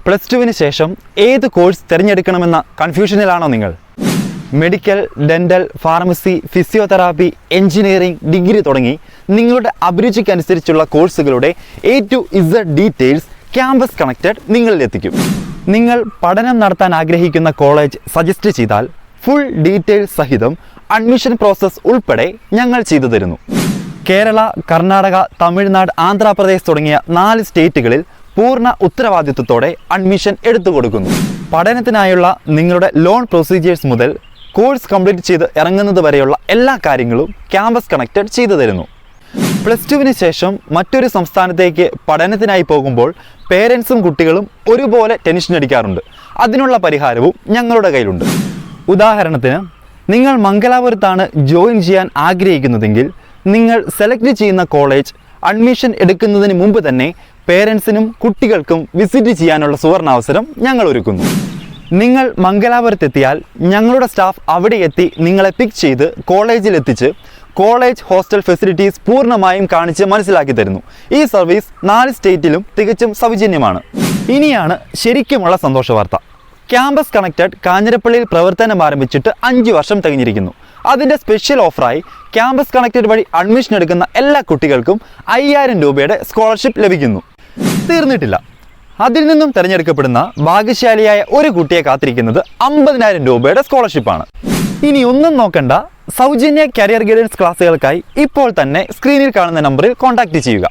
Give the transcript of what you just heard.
+2 ശേഷം ഏത് കോഴ്സ് തിരഞ്ഞെടുക്കണമെന്ന കൺഫ്യൂഷനിലാണോ നിങ്ങൾ? Medical, dental, pharmacy, physiotherapy, engineering, degree തുടങ്ങി നിങ്ങളുടെ അഭിരുചിക്കനുസരിച്ചുള്ള കോഴ്സുകളുടെ A to Z details Campus Connected നിങ്ങളിലെത്തിക്കും. നിങ്ങൾ പഠനം നടത്താൻ ആഗ്രഹിക്കുന്ന കോളേജ് സജസ്റ്റ് ചെയ്താൽ ഫുൾ ഡീറ്റെയിൽസ് സഹിതം അഡ്മിഷൻ പ്രോസസ്സ് ഉൾപ്പെടെ ഞങ്ങൾ ചെയ്തു തരുന്നു. കേരള, കർണാടക, തമിഴ്നാട്, ആന്ധ്രാപ്രദേശ് തുടങ്ങിയ 4 സ്റ്റേറ്റുകളിൽ പൂർണ്ണ ഉത്തരവാദിത്വത്തോടെ അഡ്മിഷൻ എടുത്തു കൊടുക്കുന്നു. പഠനത്തിനായുള്ള നിങ്ങളുടെ ലോൺ പ്രൊസീജിയേഴ്സ് മുതൽ കോഴ്സ് കംപ്ലീറ്റ് ചെയ്ത് ഇറങ്ങുന്നത് വരെയുള്ള എല്ലാ കാര്യങ്ങളും ക്യാമ്പസ് കണക്റ്റഡ് ചെയ്തു തരുന്നു. +2 ശേഷം മറ്റൊരു സംസ്ഥാനത്തേക്ക് പഠനത്തിനായി പോകുമ്പോൾ പേരൻസും കുട്ടികളും ഒരുപോലെ ടെൻഷൻ അടിക്കാറുണ്ട്. അതിനുള്ള പരിഹാരവും ഞങ്ങളുടെ കയ്യിലുണ്ട്. ഉദാഹരണത്തിന്, നിങ്ങൾ മംഗലാപുരത്താണ് ജോയിൻ ചെയ്യാൻ ആഗ്രഹിക്കുന്നതെങ്കിൽ നിങ്ങൾ സെലക്ട് ചെയ്യുന്ന കോളേജ് അഡ്മിഷൻ എടുക്കുന്നതിന് മുമ്പ് തന്നെ പേരൻസിനും കുട്ടികൾക്കും വിസിറ്റ് ചെയ്യാനുള്ള സുവർണാവസരം ഞങ്ങൾ ഒരുക്കുന്നു. നിങ്ങൾ മംഗലാപുരത്തെത്തിയാൽ ഞങ്ങളുടെ സ്റ്റാഫ് അവിടെ എത്തി നിങ്ങളെ പിക്ക് ചെയ്ത് കോളേജിൽ എത്തിച്ച് കോളേജ് ഹോസ്റ്റൽ ഫെസിലിറ്റീസ് പൂർണ്ണമായും കാണിച്ച് മനസ്സിലാക്കി തരുന്നു. ഈ സർവീസ് 4 സ്റ്റേറ്റിലും തികച്ചും സൗജന്യമാണ്. ഇനിയാണ് ശരിക്കുമുള്ള സന്തോഷ വാർത്ത. ക്യാമ്പസ് കണക്റ്റഡ് കാഞ്ഞിരപ്പള്ളിയിൽ പ്രവർത്തനം ആരംഭിച്ചിട്ട് 5 വർഷം തികഞ്ഞിരിക്കുന്നു. അതിൻ്റെ സ്പെഷ്യൽ ഓഫറായി ക്യാമ്പസ് കണക്റ്റഡ് വഴി അഡ്മിഷൻ എടുക്കുന്ന എല്ലാ കുട്ടികൾക്കും 5000 രൂപയുടെ സ്കോളർഷിപ്പ് ലഭിക്കുന്നു. തീർന്നിട്ടില്ല. അതിൽ നിന്നും തിരഞ്ഞെടുക്കപ്പെടുന്ന ഭാഗ്യശാലിയായ ഒരു കുട്ടിയെ കാത്തിരിക്കുന്നത് 50,000 രൂപയുടെ സ്കോളർഷിപ്പാണ്. ഇനി ഒന്നും നോക്കണ്ട, സൗജന്യ കരിയർ ഗൈഡൻസ് ക്ലാസ്സുകൾക്കായി ഇപ്പോൾ തന്നെ സ്ക്രീനിൽ കാണുന്ന നമ്പറിൽ കോൺടാക്റ്റ് ചെയ്യുക.